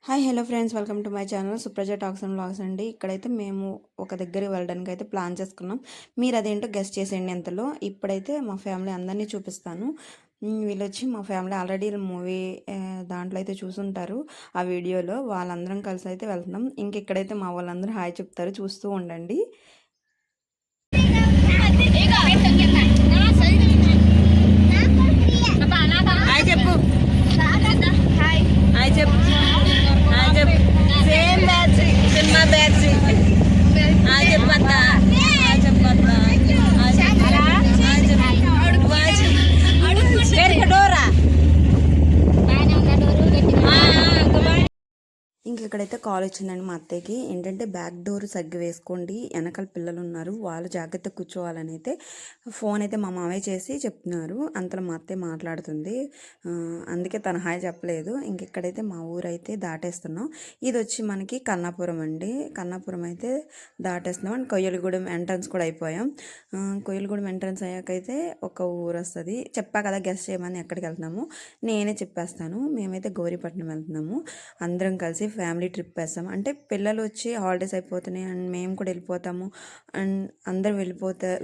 Hi hello friends, welcome to my channel Supraja talks and vlogs అండి. ఇక్కడైతే మేము ఒక దగ్గరికి వెళ్ళడానికి అయితే ప్లాన్ చేసుకున్నాం. మీరు అదేంటో గెస్ట్ చేసేయండి ఎంతలో. ఇప్పుడైతే మా ఫ్యామిలీ అందరినీ చూపిస్తాను. వీళ్ళొచ్చి మా ఫ్యామిలీ ఆల్రెడీ మూవీ దాంట్లో అయితే చూసుంటారు. ఆ వీడియోలో వాళ్ళందరం కలిసి అయితే వెళ్తున్నాం. ఇంక ఇక్కడైతే మా వాళ్ళందరూ హాయ్ చెప్తారు, చూస్తూ ఉండండి. హాయ్ చెప్పు, హాయ్ చెప్పు, హాయ్ చెప్పు. Same batch, cinema batch. Hi చెప్పత్త, హాయ్ చెప్పత్త, హాయ్ చెప్పు. డోరా ఇంక ఇక్కడైతే కాల్ వచ్చిందండి మా అత్తయ్యకి. ఏంటంటే బ్యాక్ డోర్ సగ్గి వేసుకోండి, వెనకాల పిల్లలు ఉన్నారు, వాళ్ళు జాగ్రత్తగా కూర్చోవాలని అయితే ఫోన్ అయితే మా మామయ్య చేసి చెప్తున్నారు. అంతలో మా అత్తయ్య మాట్లాడుతుంది, అందుకే తన హాయ్ చెప్పలేదు. ఇంక ఇక్కడైతే మా ఊరు అయితే దాటేస్తున్నాం. ఇది వచ్చి మనకి కన్నాపురం అండి. కన్నాపురం అయితే దాటేస్తున్నాం అండ్ కొయ్యలగూడెం ఎంట్రన్స్ కూడా అయిపోయాం. కొయ్యలగూడెం ఎంట్రన్స్ అయ్యాకైతే ఒక ఊరు వస్తుంది. చెప్పా కదా గెస్ట్ చేయమని ఎక్కడికి వెళ్తున్నాము, నేనే చెప్పేస్తాను. మేమైతే గౌరీపట్నం వెళ్తున్నాము. అందరం కలిసి ఫ్యామిలీ ట్రిప్ వేస్తాం. అంటే పిల్లలు వచ్చి హాలిడేస్ అయిపోతున్నాయి అండ్ మేము కూడా వెళ్ళిపోతాము అండ్ అందరూ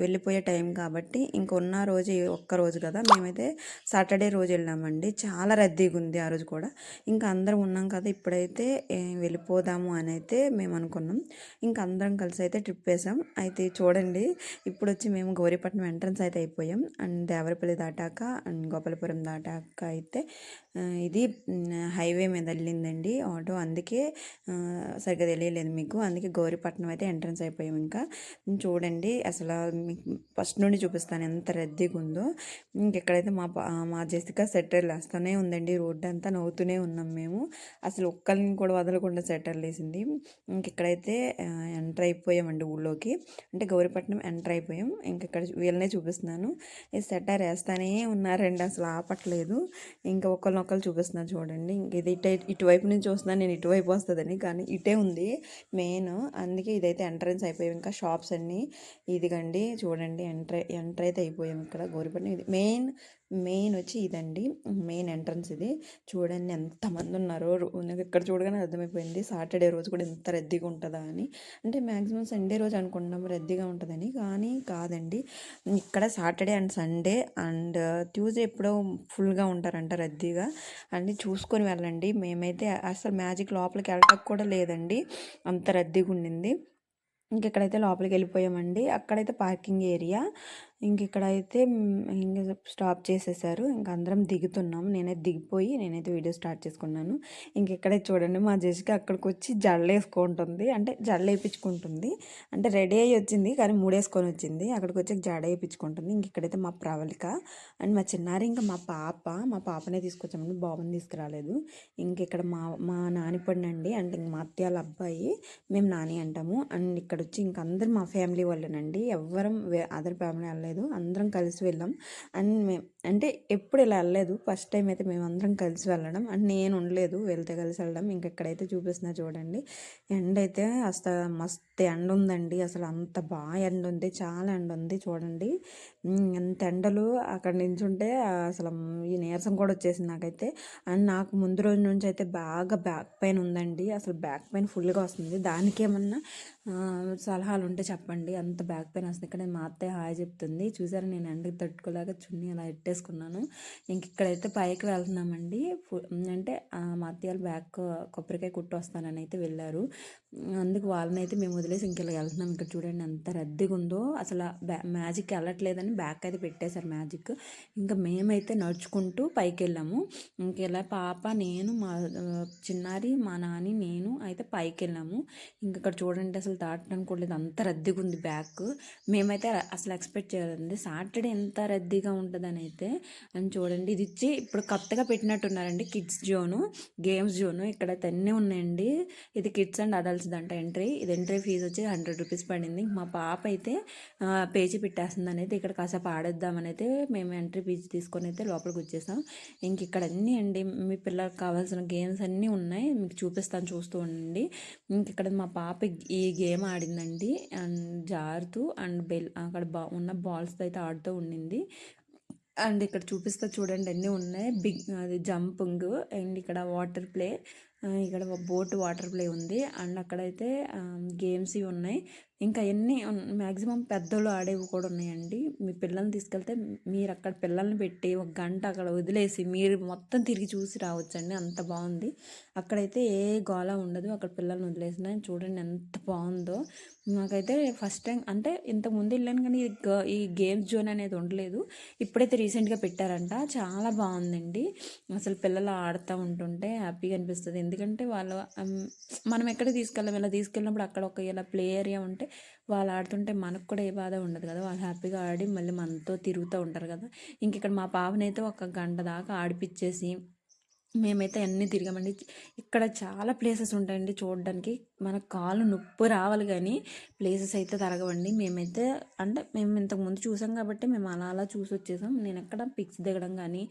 వెళ్ళిపోయే టైం కాబట్టి ఇంకొన్న రోజు ఒక్క రోజు కదా, మేమైతే సాటర్డే రోజు వెళ్ళామండి. చాలా రద్దీగా ఉంది ఆ రోజు కూడా. ఇంకా అందరం ఉన్నాం కదా, ఇప్పుడైతే వెళ్ళిపోదాము అని అయితే మేము అనుకున్నాం. ఇంకా అందరం కలిసి అయితే ట్రిప్ వేసాం. అయితే చూడండి, ఇప్పుడు వచ్చి మేము గౌరీపట్నం ఎంట్రన్స్ అయితే అయిపోయాం అండ్ దేవరపల్లి దాటాక అండ్ గోపాలపురం దాటాక అయితే ఇది హైవే మీద వెళ్ళిందండి ఆటో. అందుకే సరిగ్గా తెలియలేదు మీకు. అందుకే గౌరీపట్నం అయితే ఎంట్రన్స్ అయిపోయాం. ఇంకా చూడండి, అసలు మీకు ఫస్ట్ నుండి చూపిస్తాను ఎంత రద్దీగా ఉందో. ఇంకెక్కడైతే మా జెసిక సెటర్లు వేస్తూనే ఉందండి. రోడ్డు అంతా నవ్వుతూనే ఉన్నాం మేము. అసలు ఒక్కరిని కూడా వదలకుండా సెటర్లు వేసింది. ఇంకెక్కడైతే ఎంటర్ అయిపోయామండి ఊళ్ళోకి. అంటే గౌరీపట్నం ఎంటర్ అయిపోయాం. ఇంకెక్కడ వీళ్ళనే చూపిస్తున్నాను. ఈ సెటర్ వేస్తానే ఉన్నారండి, అసలు ఆపట్లేదు. ఇంకా ఒకరినొకరు చూపిస్తున్నారు చూడండి. ఇంక ఇది ఇటువైపు నుంచి చూస్తున్నాను నేను, ఇటువైపు వస్తుందని, కానీ ఇటే ఉంది మెయిన్. అందుకే ఇదైతే ఎంట్రన్స్ అయిపోయాం. ఇంకా షాప్స్ అన్నీ ఇదిగండి చూడండి. ఎంటర్ అయితే అయిపోయాం ఇక్కడ గౌరీపట్నం. ఇది మెయిన్ వచ్చి ఇదండి, మెయిన్ ఎంట్రన్స్ ఇది. చూడండి ఎంతమంది ఉన్నారో. నాకు ఇక్కడ చూడగానే అర్థమైపోయింది సాటర్డే రోజు కూడా ఎంత రద్దీగా ఉంటుందా అని. అంటే మ్యాక్సిమం సండే రోజు అనుకుంటున్నాం రద్దీగా ఉంటుందని, కానీ కాదండి. ఇక్కడ Saturday and Sunday and Tuesday ఎప్పుడో ఫుల్గా ఉంటారంట రద్దీగా. అన్నీ చూసుకొని వెళ్ళండి. మేమైతే అసలు మ్యాజిక్ లోపలికి వెళ్ళటానికి కూడా లేదండి, అంత రద్దీగా ఉండింది. ఇంకెక్కడైతే లోపలికి వెళ్ళిపోయామండి. అక్కడైతే పార్కింగ్ ఏరియా. ఇక్కడైతే ఇంక స్టాప్ చేసేసారు. ఇంక అందరం దిగుతున్నాం. నేనైతే వీడియో స్టార్ట్ చేసుకున్నాను. ఇక్కడే చూడండి, మా జెసిక అక్కడికి వచ్చి జడలు వేసుకుంటుంది. అంటే జడలు వేయించుకుంటుంది. అంటే రెడీ అయ్యి వచ్చింది కానీ మూడేసుకొని వచ్చింది. అక్కడికి వచ్చి జడ వేయించుకుంటుంది. ఇక్కడైతే మా ప్రవళిక అండ్ మా చిన్నారి, ఇంకా మా పాపనే తీసుకొచ్చామండి, బాబుని తీసుకురాలేదు. ఇక్కడ మా నాని పడినండి. అంటే ఇంక మా అత్తయ్య వాళ్ళ అబ్బాయి, మేము నాని అంటాము. అండ్ ఇక్కడ వచ్చి ఇంక అందరు మా ఫ్యామిలీ వాళ్ళేనండి, ఎవ్వరం అదర్ ఫ్యామిలీ వెళ్ళలేదు. అందరం కలిసి వెళ్ళాం. అండ్ మేము అంటే ఎప్పుడు ఇలా వెళ్ళలేదు, ఫస్ట్ టైం అయితే మేము అందరం కలిసి వెళ్ళడం. అండ్ నేను ఉండలేదు, వెళ్తే కలిసి వెళ్ళడం. ఇక్కడైతే చూపిస్తున్నా చూడండి. ఎండ అయితే అసలు మస్తు ఎండ ఉందండి. అసలు అంత బాగా ఎండ ఉంది, చాలా ఎండ ఉంది చూడండి. ఎంత ఎండలు అక్కడ నించుంటే అసలు ఈ నీరసం కూడా వచ్చేసింది నాకైతే. అండ్ నాకు ముందు రోజు నుంచి అయితే బాగా బ్యాక్ పెయిన్ ఉందండి. అసలు బ్యాక్ పెయిన్ ఫుల్గా వస్తుంది. దానికి ఏమన్నా సలహాలు ఉంటే చెప్పండి, అంత బ్యాక్ పెయిన్ వస్తుంది. ఇక్కడ మా అత్తయ్య హాయ్ చెప్తుంది. చూసారా, నేను ఎండకి తట్టుకోలేక చున్నీ అలా ఎట్టేసుకున్నాను. ఇక్కడైతే పైకి వెళ్తున్నామండి. అంటే మా అత్తయ్య బ్యాక్ కొబ్బరికాయ కుట్టి వస్తానని అయితే వెళ్ళారు. అందుకు వాళ్ళనైతే మేము వదిలేసి ఇంకెలా వెళ్తున్నాం. ఇక్కడ చూడండి ఎంత రద్దీగా ఉందో. అసలు మ్యాజిక్ వెళ్ళట్లేదని బ్యాక్ అయితే పెట్టేశారు మ్యాజిక్. ఇంకా మేమైతే నడుచుకుంటూ పైకి వెళ్ళాము. ఇంకెలా పాప, నేను, మా చిన్నారి, మా నాని, నేను అయితే పైకి వెళ్ళాము. ఇక్కడ చూడండి, అసలు దాటడానికి కూడా లేదు, అంత రద్దీగా ఉంది బ్యాక్. మేమైతే అసలు ఎక్స్పెక్ట్ చేయలేదండి సాటర్డే ఎంత రద్దీగా ఉంటుందని అయితే. అని చూడండి, ఇది ఇచ్చి ఇప్పుడు కొత్తగా పెట్టినట్టున్నారండి కిడ్స్ జోను, గేమ్స్ జోను. ఇక్కడ అన్నీ ఉన్నాయండి. ఇది కిడ్స్ అండ్ అడల్ట్స్ దంట ఎంట్రీ. ఇది ఎంట్రీ ఫీజు వచ్చి 100 రూపీస్ పడింది. మా పాప అయితే పేజీ పెట్టేస్తుంది అనేది. ఇక్కడ కాసేపు ఆడేద్దామని అయితే మేము ఎంట్రీ ఫీజు తీసుకొని అయితే లోపలికి వచ్చేసాం. ఇక్కడ అన్నీ అండి, మీ పిల్లలకు కావాల్సిన గేమ్స్ అన్నీ ఉన్నాయి, మీకు చూపిస్తాను, చూస్తూ ఉండండి. ఇక్కడ మా పాప ఈ గేమ్ ఆడిందండి. అండ్ జారుతూ అండ్ అక్కడ ఉన్న బాల్స్తో అయితే ఆడుతూ ఉండింది. అండ్ ఇక్కడ చూపిస్తా చూడండి, అన్నీ ఉన్నాయి. అది జంపింగ్ అండ్ ఇక్కడ వాటర్ ప్లే ఇక్కడ బోట్ వాటర్ ప్లే ఉంది. అండ్ అక్కడైతే గేమ్స్ ఇవి ఉన్నాయి. ఇంకా ఎన్ని మ్యాక్సిమం పెద్దోళ్ళు ఆడేవి కూడా ఉన్నాయండి. మీ పిల్లల్ని తీసుకెళ్తే మీరు అక్కడ పిల్లల్ని పెట్టి ఒక గంట అక్కడ వదిలేసి మీరు మొత్తం తిరిగి చూసి రావచ్చండి. అంత బాగుంది. అక్కడైతే ఏ గోల ఉండదు. అక్కడ పిల్లల్ని వదిలేసిన చూడండి ఎంత బాగుందో. నాకైతే ఫస్ట్ టైం అంటే ఇంతకుముందు వెళ్ళాను కానీ ఈ గేమ్స్ జోన్ అనేది ఉండలేదు. ఇప్పుడైతే రీసెంట్గా పెట్టారంట. చాలా బాగుందండి. అసలు పిల్లలు ఆడుతూ ఉంటుంటే హ్యాపీగా అనిపిస్తుంది. ఎందుకంటే వాళ్ళు మనం ఎక్కడికి తీసుకెళ్ళాం, ఇలా తీసుకెళ్ళినప్పుడు అక్కడ ఒక ఇలా ప్లే ఏరియా ఉంటే వాళ్ళు ఆడుతుంటే మనకు కూడా ఏ బాధ ఉండదు కదా. వాళ్ళు హ్యాపీగా ఆడి మళ్ళీ మనతో తిరుగుతూ ఉంటారు కదా. ఇంక ఇక్కడ మా పాపనైతే ఒక గంట దాకా ఆడిపిచ్చేసి మేమైతే అన్నీ తిరిగామండి. ఇక్కడ చాలా ప్లేసెస్ ఉంటాయండి చూడడానికి. మన కాళ్ళు నొప్పి రావాలి కానీ ప్లేసెస్ అయితే తరగవండి. మేమైతే అంటే మేము ఇంతకుముందు చూసాం కాబట్టి మేము అలా అలా చూసి వచ్చేసాం. నేను ఎక్కడ పిక్స్ దిగడం కానీ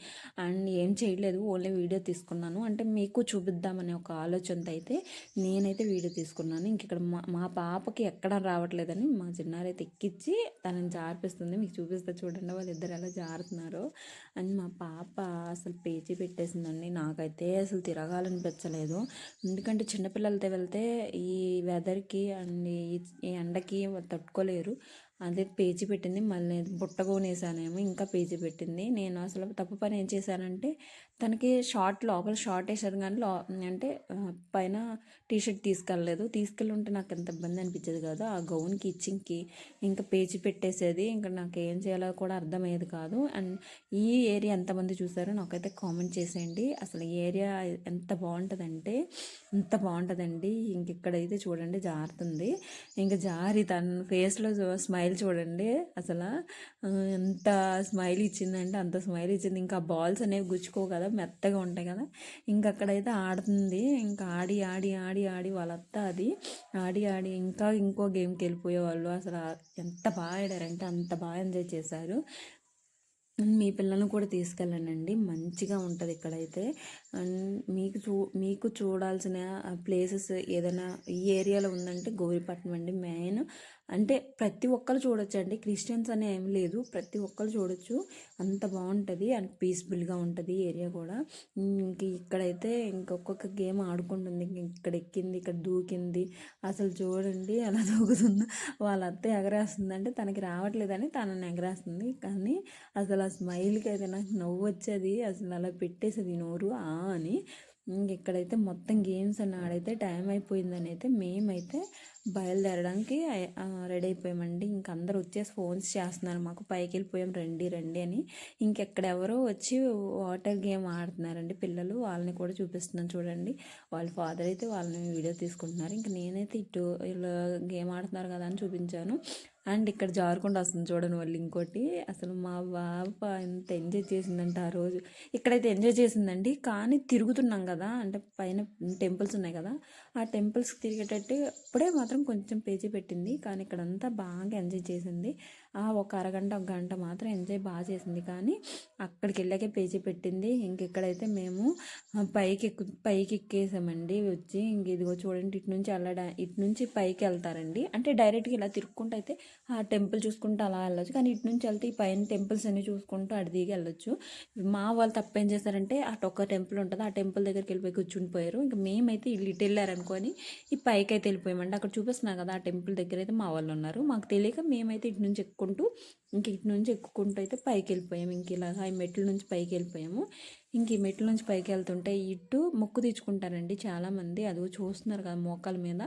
అండ్ ఏం చేయలేదు. ఓన్లీ వీడియో తీసుకున్నాను. అంటే మీకు చూపిద్దామనే ఒక ఆలోచనతో అయితే నేనైతే వీడియో తీసుకున్నాను. ఇంక ఇక్కడ మా పాపకి ఎక్కడ రావట్లేదని మా చిన్నారైతే ఎక్కించి తనని జారిపిస్తుంది. మీకు చూపిస్తే చూడండి వాళ్ళిద్దరు ఎలా జారుతున్నారో. అండ్ మా పాప అసలు పేచీ పెట్టేసిందండి. నాకైతే అసలు తిరగాలనిపించలేదు. ఎందుకంటే చిన్నపిల్లలతో వెళ్తే ఈ వెదర్కి అండ్ ఈ ఎండకి తట్టుకోలేరు. అదే పేచీ పెట్టింది. మళ్ళీ బుట్ట కొనేసానేమో ఇంకా పేచీ పెట్టింది. నేను అసలు తప్పు పని ఏం చేశానంటే తనకి లోపల షార్ట్ వేసాను కానీ అంటే పైన టీషర్ట్ తీసుకెళ్ళలేదు. తీసుకెళ్ళి ఉంటే నాకు ఎంత ఇబ్బంది అనిపించేది కాదు. ఆ గౌన్కి ఇచ్చింగ్కి ఇంకా పేచి పెట్టేసేది. ఇంకా నాకు ఏం చేయాలో కూడా అర్థమయ్యేది కాదు. అండ్ ఈ ఏరియా ఎంతమంది చూసారో నాకైతే కామెంట్ చేసేయండి. అసలు ఈ ఏరియా ఎంత బాగుంటుందంటే ఎంత బాగుంటుందండి. ఇంక ఇక్కడైతే చూడండి జారుతుంది. ఇంకా జారి తన ఫేస్లో స్మైల్ చూడండి. అసలు ఎంత స్మైల్ ఇచ్చిందంటే అంత స్మైల్ ఇచ్చింది. ఇంకా బాల్స్ అనేవి గుచ్చుకో కదా, మెత్తగా ఉంటాయి కదా. ఇంకా అక్కడైతే ఆడుతుంది. ఇంకా ఆడి ఆడి ఆడి ఆడి వాళ్ళంతా అది ఆడి ఆడి ఇంకా ఇంకో గేమ్కి వెళ్ళిపోయేవాళ్ళు. అసలు ఎంత బాగా ఆడారంటే అంత బాగా ఎంజాయ్ చేశారు. మీ పిల్లలను కూడా తీసుకెళ్ళండి. మంచిగా ఉంటుంది ఇక్కడైతే. అండ్ మీకు చూడాల్సిన ప్లేసెస్ ఏదైనా ఈ ఏరియాలో ఉందంటే గౌరీపట్నం అండి మెయిన్. అంటే ప్రతి ఒక్కరు చూడొచ్చు అండి. క్రిస్టియన్స్ అనే ఏం లేదు, ప్రతి ఒక్కరు చూడొచ్చు. అంత బాగుంటుంది అండ్ పీస్ఫుల్గా ఉంటుంది ఏరియా కూడా. ఇంక ఇక్కడైతే ఇంకొక గేమ్ ఆడుకుంటుంది. ఇక్కడ ఎక్కింది, ఇక్కడ దూకింది. అసలు చూడండి ఎలా దూకుతుందో. వాళ్ళ అత్త ఎగరేస్తుంది అంటే తనకి రావట్లేదని తనని ఎగరేస్తుంది. కానీ అసలు ఆ స్మైల్కి అయితే నాకు నవ్వు వచ్చేది. అసలు అలా పెట్టేసేది నోరు అని. ఇక్కడైతే మొత్తం గేమ్స్ అని ఆడైతే టైం అయిపోయిందని అయితే మేమైతే బయలుదేరడానికి రెడీ అయిపోయామండి. ఇంక అందరూ వచ్చేసి ఫోన్స్ చేస్తున్నారు మాకు, పైకి వెళ్ళిపోయాం రండి రండి అని. ఇంకెక్కడెవరో వచ్చి వాటర్ గేమ్ ఆడుతున్నారండి పిల్లలు. వాళ్ళని కూడా చూపిస్తున్నాను చూడండి. వాళ్ళ ఫాదర్ అయితే వాళ్ళని వీడియో తీసుకుంటున్నారు. ఇంక నేనైతే ఇటు వీళ్ళు గేమ్ ఆడుతున్నారు కదా అని చూపించాను. అండ్ ఇక్కడ జారుకుండా వస్తుంది చూడండి వాళ్ళు ఇంకోటి. అసలు మా పాప ఎంత ఎంజాయ్ చేసిందంటే ఆ రోజు. ఇక్కడైతే ఎంజాయ్ చేసిందండి. కానీ తిరుగుతున్నాం కదా, అంటే పైన టెంపుల్స్ ఉన్నాయి కదా, ఆ టెంపుల్స్కి తిరిగేటట్టు అప్పుడే మాత్రం కొంచెం పేచీ పెట్టింది. కానీ ఇక్కడంతా బాగా ఎంజాయ్ చేసింది. ఒక అరగంట ఒక గంట మాత్రం ఎంజాయ్ బాగా చేసింది. కానీ అక్కడికి వెళ్ళాకే పేచీ పెట్టింది. ఇక్కడైతే మేము పైకి ఎక్కేసామండి. వచ్చి ఇంక ఇదిగో చూడండి, ఇటు నుంచి పైకి వెళ్తారండి. అంటే డైరెక్ట్గా ఇలా తిరుక్కుంటూ అయితే ఆ టెంపుల్ చూసుకుంటూ అలా వెళ్ళొచ్చు. కానీ ఇటు నుంచి వెళ్తే ఈ పైన టెంపుల్స్ అన్ని చూసుకుంటూ అటు దిగి వెళ్ళొచ్చు. మా వాళ్ళు తప్పేం చేస్తారంటే అటు ఒక టెంపుల్ ఉంటుంది, ఆ టెంపుల్ దగ్గరికి వెళ్ళిపోయి కూర్చుండిపోయారు. ఇంకా మేమైతే ఇటు వెళ్ళారనుకొని ఈ పైకి అయితే వెళ్ళిపోయామండి. అక్కడ చూపిస్తున్నా కదా ఆ టెంపుల్ దగ్గర అయితే మా వాళ్ళు ఉన్నారు. మాకు తెలియక మేమైతే ఇటు నుంచి ఎక్కుకుంటూ అయితే పైకి వెళ్ళిపోయాము. ఇంక ఇలాగా ఈ మెట్ల నుంచి పైకి వెళ్ళిపోయాము. ఇంక ఈ మెట్ల నుంచి పైకి వెళ్తుంటే ఇటు మొక్కు తీర్చుకుంటారండి చాలామంది. అదో చూస్తున్నారు కదా మోకాల మీద.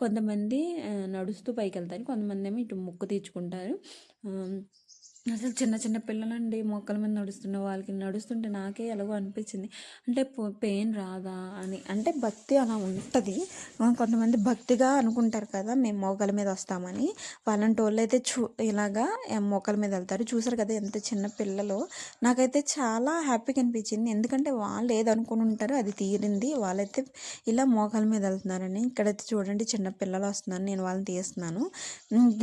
కొంతమంది నడుస్తూ పైకి వెళ్తారు, కొంతమంది ఏమో ఇటు మొక్కు తీర్చుకుంటారు. అసలు చిన్న చిన్న పిల్లలండి మొక్కల మీద నడుస్తున్న వాళ్ళకి నడుస్తుంటే నాకే ఎలాగో అనిపించింది. అంటే పెయిన్ రాదా అని. అంటే భక్తి అలా ఉంటుంది. కొంతమంది భక్తిగా అనుకుంటారు కదా మేము మోకాల మీద వస్తామని. వాళ్ళంటి వాళ్ళు అయితే ఇలాగా మోకాల మీద వెళ్తారు. చూసారు కదా ఎంత చిన్న పిల్లలు. నాకైతే చాలా హ్యాపీగా అనిపించింది. ఎందుకంటే వాళ్ళు ఏదనుకుని ఉంటారో అది తీరింది. వాళ్ళైతే ఇలా మోకాల మీద వెళ్తున్నారని. ఇక్కడైతే చూడండి చిన్న పిల్లలు వస్తున్నారు, నేను వాళ్ళని తీస్తున్నాను.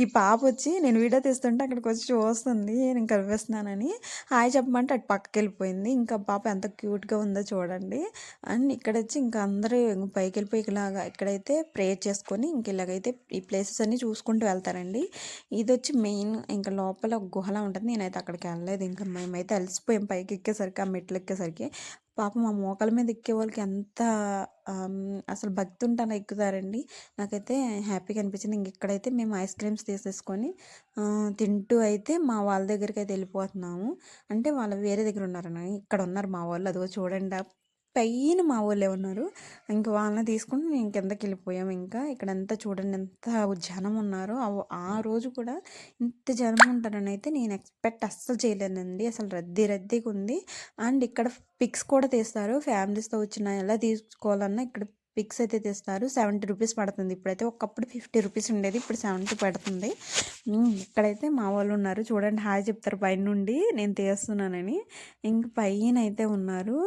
ఈ పాప వచ్చి నేను వీడియో తీస్తుంటే అక్కడికి వచ్చి చూస్తుంది నేను కనిపిస్తున్నానని. హాయ్ చెప్పమంటే అటు పక్కకి వెళ్ళిపోయింది. ఇంకా పాప ఎంత క్యూట్గా ఉందో చూడండి. అండ్ ఇక్కడ వచ్చి ఇంకా అందరూ పైకి వెళ్ళిపోయి ఇక్కడైతే ప్రేయర్ చేసుకొని ఇంక ఇలాగైతే ఈ ప్లేసెస్ అన్నీ చూసుకుంటూ వెళ్తారండి. ఇది వచ్చి మెయిన్ ఇంకా లోపల గుహలా ఉంటుంది. నేనైతే అక్కడికి వెళ్ళలేదు. ఇంకా మేమైతే అలసిపోయాం పైకి ఎక్కేసరికి, ఆ మెట్లు ఎక్కేసరికి. పాపం ఆ మోకాళ్ళ మీద ఎక్కే వాళ్ళకి ఎంత అసలు భక్తి ఉంటే అలా ఎక్కుతారండి. నాకైతే హ్యాపీగా అనిపించింది. ఇంక ఇక్కడైతే మేము ఐస్ క్రీమ్స్ తీసేసుకొని తింటూ అయితే మా వాళ్ళ దగ్గరికైతే వెళ్ళిపోతున్నాము. అంటే వాళ్ళు వేరే దగ్గర ఉన్నారని, ఇక్కడ ఉన్నారు మా వాళ్ళు. అదిగో చూడండి పైన మా వాళ్ళే ఉన్నారు. ఇంక వాళ్ళని తీసుకొని మేము కిందకి వెళ్ళిపోయాము. ఇంకా ఇక్కడంతా చూడండి ఎంత జనం ఉన్నారో. ఆ రోజు కూడా ఇంత జనం ఉంటారని అయితే నేను ఎక్స్పెక్ట్ అస్సలు చేయలేనండి. అసలు రద్దీ రద్దీగా ఉంది. అండ్ ఇక్కడ పిక్స్ కూడా తీస్తారు. ఫ్యామిలీస్‌తో వచ్చిన ఎలా తీసుకోవాలన్నా ఇక్కడ పిక్స్ అయితే తీస్తారు. 70 రూపీస్ పడుతుంది. ఇప్పుడైతే ఒకప్పుడు 50 రూపీస్ ఉండేది. ఇప్పుడు 70 పడుతుంది. ఇక్కడైతే మా వాళ్ళు ఉన్నారు. చూడండి హాయ్ చెప్తారు పైనుండి నేను తీస్తున్నానని. ఇంక పైనైతే ఉన్నారు.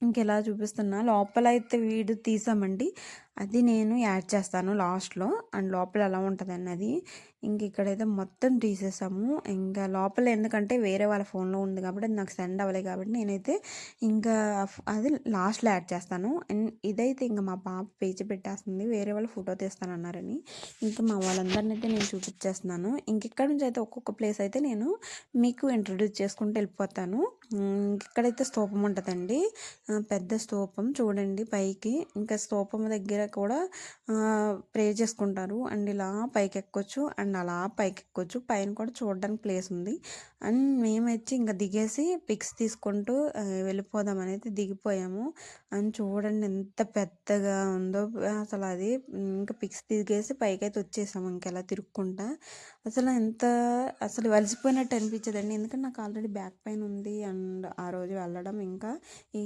ఇంకెలా చూపిస్తున్నా లోపలైతే వీడియో తీసామండి. అది నేను యాడ్ చేస్తాను లాస్ట్‌లో. అండ్ లోపల ఎలా ఉంటదన్నది. ఇంక ఇక్కడైతే మొత్తం తీసేసాము. ఇంకా లోపల ఎందుకంటే వేరే వాళ్ళ ఫోన్‌లో ఉంది కాబట్టి అది నాకు సెండ్ అవ్వలేదు కాబట్టి నేనైతే ఇంకా అది లాస్ట్‌లో యాడ్ చేస్తాను. అండ్ ఇదైతే ఇంక మా పాప పేచి పెట్టేస్తుంది. వేరే వాళ్ళు ఫోటో తీస్తానన్నారని. ఇంకా మా వాళ్ళందరిని అయితే నేను చూపించేస్తున్నాను. ఇంక ఇక్కడ నుంచి అయితే ఒక్కొక్క ప్లేస్ అయితే నేను మీకు ఇంట్రొడ్యూస్ చేసుకుంటూ వెళ్ళిపోతాను. ఇక్కడైతే స్తూపం ఉంటదండి. పెద్ద స్తూపం చూడండి పైకి. ఇంకా స్తూపం దగ్గర కూడా ప్రే చేసుకుంటారు. అండ్ ఇలా పైకి ఎక్కొచ్చు అండ్ అలా పైకి ఎక్కొచ్చు. పైన కూడా చూడడానికి ప్లేస్ ఉంది. అండ్ మేమైతే ఇంకా దిగేసి పిక్స్ తీసుకుంటూ వెళ్ళిపోదాం అనేది దిగిపోయాము. అండ్ చూడండి ఎంత పెద్దగా ఉందో అసలు అది. ఇంకా పిక్స్ దిగేసి పైకైతే వచ్చేసాము ఇంకెలా తిరుక్కుంటా. అసలు అలసిపోయినట్టు అనిపించదండి. ఎందుకంటే నాకు ఆల్రెడీ బ్యాక్ పెయిన్ ఉంది. అండ్ ఆ రోజు వెళ్ళడం ఇంకా ఈ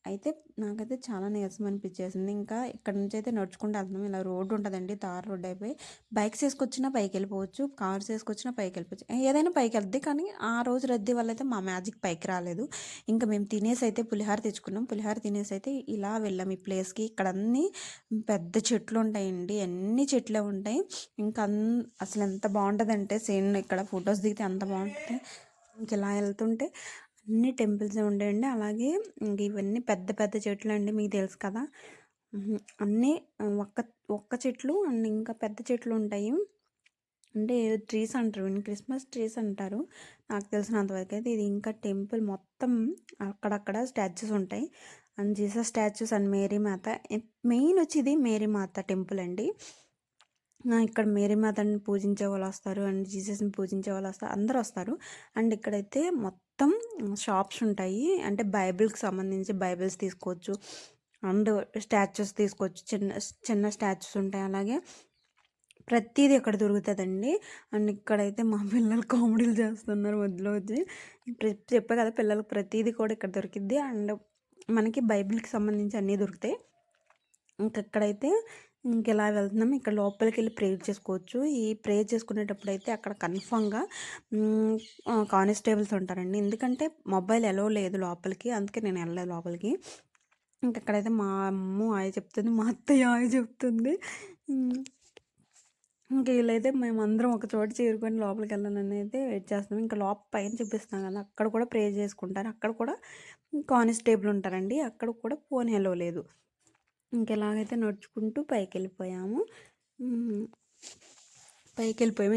అయితే నాకైతే చాలా నీరసం అనిపించేసింది. ఇంకా ఇక్కడ నుంచి అయితే నడుచుకుంటూ వెళ్తున్నాం. ఇలా రోడ్డు ఉంటుందండి, తార్ రోడ్డు అయిపోయి బైక్స్ వేసుకొచ్చినా పైకి వెళ్ళిపోవచ్చు, కార్స్ వేసుకొచ్చినా పైకి వెళ్ళిపోవచ్చు, ఏదైనా పైకి వెళ్ద్ది. కానీ ఆ రోజు రద్దీ వల్ల అయితే మా మ్యాజిక్ పైకి రాలేదు. ఇంకా మేము తినేసి అయితే పులిహార తెచ్చుకున్నాం. పులిహార తినేసి అయితే ఇలా వెళ్ళాం ఈ ప్లేస్కి. ఇక్కడ అన్నీ పెద్ద చెట్లు ఉంటాయండి, అన్ని చెట్లే ఉంటాయి. ఇంకా అసలు ఎంత బాగుంటుందంటే సీన్ ఇక్కడ ఫొటోస్ దిగితే అంత బాగుంటుంది. ఇంక ఇలా వెళ్తుంటే అన్ని టెంపుల్సే ఉండేయండి. అలాగే ఇంక ఇవన్నీ పెద్ద పెద్ద చెట్లు అండి, మీకు తెలుసు కదా. అన్నీ ఒక్క ఒక్క చెట్లు అండ్ ఇంకా పెద్ద చెట్లు ఉంటాయి. అంటే ట్రీస్ అంటారు, క్రిస్మస్ ట్రీస్ అంటారు నాకు తెలిసినంతవరకు అయితే. ఇది ఇంకా టెంపుల్ మొత్తం అక్కడక్కడ స్టాచ్యూస్ ఉంటాయి. And Jesus statues and Mary మాత. మెయిన్ వచ్చి ఇది మేరీ మాత టెంపుల్ అండి. ఇక్కడ మేరీ మాతని పూజించే వాళ్ళు వస్తారు అండ్ జీసస్ని పూజించే వాళ్ళు వస్తారు, అందరూ వస్తారు. అండ్ ఇక్కడైతే మొత్తం షాప్స్ ఉంటాయి. అంటే బైబిల్కి సంబంధించి బైబిల్స్ తీసుకోవచ్చు అండ్ స్టాచ్యూస్ తీసుకోవచ్చు. చిన్న చిన్న స్టాచ్యూస్ ఉంటాయి. అలాగే ప్రతిదీ అక్కడ దొరుకుతుందండి. అండ్ ఇక్కడైతే మా పిల్లలు కామెడీలు చేస్తున్నారు మధ్యలో వచ్చి. చెప్పే కదా పిల్లలకు ప్రతిదీ కూడా ఇక్కడ దొరికిద్ది. అండ్ మనకి బైబిల్కి సంబంధించి అన్నీ దొరుకుతాయి. ఇంకెక్కడైతే ఇంకెలా వెళ్తున్నాం. ఇక్కడ లోపలికి వెళ్ళి ప్రేయర్ చేసుకోవచ్చు. ఈ ప్రేయర్ చేసుకునేటప్పుడు అయితే అక్కడ కన్ఫామ్గా కానిస్టేబుల్స్ ఉంటారండి. ఎందుకంటే మొబైల్ ఎలో లేదు లోపలికి, అందుకే నేను వెళ్ళలేదు లోపలికి. ఇంకెక్కడైతే మా అమ్మ ఆయ చెప్తుంది, మా అత్తయ్య ఆయ చెప్తుంది. ఇంక వీళ్ళైతే మేమందరం ఒక చోట చేరుకొని లోపలికి వెళ్ళాలని అయితే వెయిట్ చేస్తున్నాం. ఇంకా పైన చూపిస్తున్నాం కదా, అక్కడ కూడా ప్రే చేసుకుంటారు. అక్కడ కూడా కానిస్టేబుల్ ఉంటారండి. అక్కడ కూడా ఫోన్ హెలో లేదు. ఇంకెలాగైతే నడుచుకుంటూ పైకి వెళ్ళిపోయాము.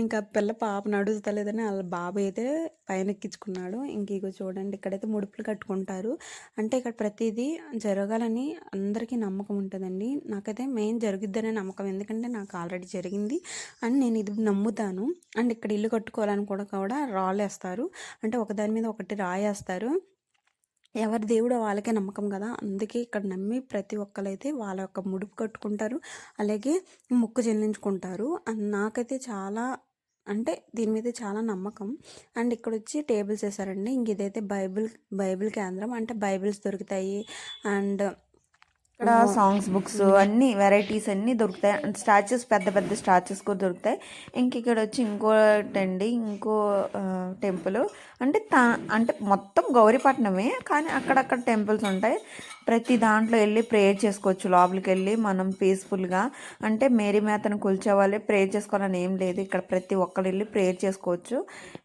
ఇంకా పిల్ల పాప నడుస్తలేదని వాళ్ళ బాబు అయితే పైన ఎక్కించుకున్నాడు. ఇగో చూడండి ఇక్కడైతే ముడుపులు కట్టుకుంటారు. అంటే ఇక్కడ ప్రతిదీ జరగాలని అందరికీ నమ్మకం ఉంటుందండి. నాకైతే మెయిన్ జరుగుద్దనే నమ్మకం. ఎందుకంటే నాకు ఆల్రెడీ జరిగింది అండ్ నేను ఇది నమ్ముతాను. అండ్ ఇక్కడ ఇల్లు కట్టుకోవాలని కూడా రాళ్ళు వేస్తారు. అంటే ఒకదాని మీద ఒకటి రాయేస్తారు. ఎవరి దేవుడో వాళ్ళకే నమ్మకం కదా, అందుకే ఇక్కడ నమ్మి ప్రతి ఒక్కరైతే వాళ్ళ యొక్క ముడుపు కట్టుకుంటారు. అలాగే మొక్కు చెల్లించుకుంటారు. అండ్ నాకైతే చాలా అంటే దీని మీద చాలా నమ్మకం. అండ్ ఇక్కడ వచ్చి టేబుల్స్ వేసారండి. ఇంక ఇదైతే బైబిల్ కేంద్రం. అంటే బైబిల్స్ దొరుకుతాయి అండ్ ఇక్కడ సాంగ్స్ బుక్స్ అన్నీ వెరైటీస్ అన్నీ దొరుకుతాయి. అండ్ స్టాచ్యూస్ పెద్ద పెద్ద స్టాచ్యూస్ కూడా దొరుకుతాయి. ఇక్కడ వచ్చి ఇంకో టెంపుల్ అంటే అంటే మొత్తం గౌరీపట్నమే, కానీ అక్కడక్కడ టెంపుల్స్ ఉంటాయి. ప్రతి దాంట్లో వెళ్ళి ప్రేయర్ చేసుకోవచ్చు. లోపలికి వెళ్ళి మనం పీస్ఫుల్గా, అంటే మేరీ మాతను కొలిచే వాళ్ళే ప్రేయర్ చేసుకోవాలని ఏం లేదు. ఇక్కడ ప్రతి ఒక్కరు వెళ్ళి ప్రేయర్ చేసుకోవచ్చు.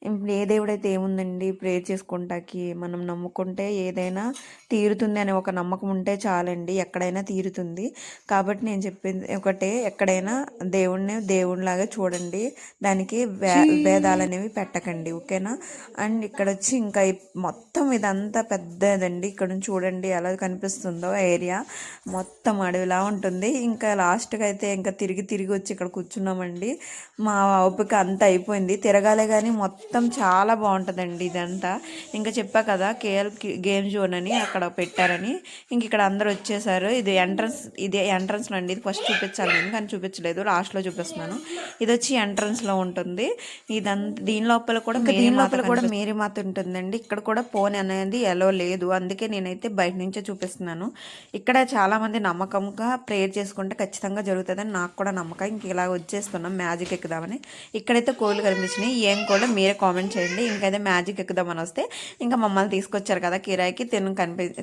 ఇప్పుడు ఏ దేవుడైతే ఏముందండి, ప్రేయర్ చేసుకుంటాకి మనం నమ్ముకుంటే ఏదైనా తీరుతుంది అనే ఒక నమ్మకం ఉంటే చాలండి, ఎక్కడైనా తీరుతుంది. కాబట్టి నేను చెప్పింది ఒకటే, ఎక్కడైనా దేవుడిని దేవుడిలాగా చూడండి, దానికి భేదాలు అనేవి పెట్టకండి, ఓకేనా. అండ్ ఇక్కడ వచ్చి ఇంకా మొత్తం ఇదంతా పెద్దదండి. ఇక్కడ నుంచి చూడండి ఎలా కనిపిస్తుందో ఏరియా మొత్తం అడవిలా ఉంటుంది. ఇంకా లాస్ట్కి అయితే ఇంకా తిరిగి తిరిగి వచ్చి ఇక్కడ కూర్చున్నామండి. మా ఓపిక అంతా అయిపోయింది, తిరగాలే కానీ మొత్తం చాలా బాగుంటుందండి ఇదంతా. ఇంకా చెప్పా కదా కేఎల్ గేమ్ జోన్ అని అక్కడ పెట్టారని, ఇంక ఇక్కడ అందరూ వచ్చేసారు. ఇది ఎంట్రన్స్లో అండి, ఇది ఫస్ట్ చూపించాలి నేను కానీ చూపించలేదు, లాస్ట్లో చూపిస్తున్నాను. ఇది వచ్చి ఎంట్రన్స్లో ఉంటుంది. ఇదంతా దీని లోపల కూడా మేరీ మాత ఉంటుందండి. ఇక్కడ కూడా ఫోన్ అనేది ఎలో లేదు, అందుకే నేనైతే బయట నుంచే చూపిస్తున్నాను. ఇక్కడ చాలామంది నమ్మకంగా ప్రేయర్ చేసుకుంటే ఖచ్చితంగా జరుగుతుందని నాకు కూడా నమ్మకం. ఇంక ఇలా వచ్చేస్తున్నాం మ్యాజిక్ ఎక్కుదామని. ఇక్కడైతే కోళ్ళు కనిపించినాయి, ఏం కూడా మీరే కామెంట్ చేయండి. ఇంకైతే మ్యాజిక్ ఎక్కుదామని వస్తే ఇంకా మమ్మల్ని తీసుకొచ్చారు కదా కిరాయికి,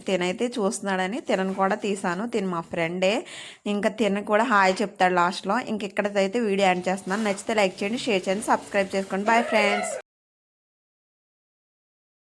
తినైతే చూస్తున్నాడని తినను కూడా తీసాను. తిను మా ఫ్రెండే, ఇంకా తిన కూడా హాయ్ చెప్తాడు లాస్ట్లో. ఇంక ఇక్కడైతే వీడియో యాడ్ చేస్తున్నాను. నచ్చితే లైక్ చేయండి, షేర్ చేయండి, సబ్స్క్రైబ్ చేసుకోండి. Bye friends.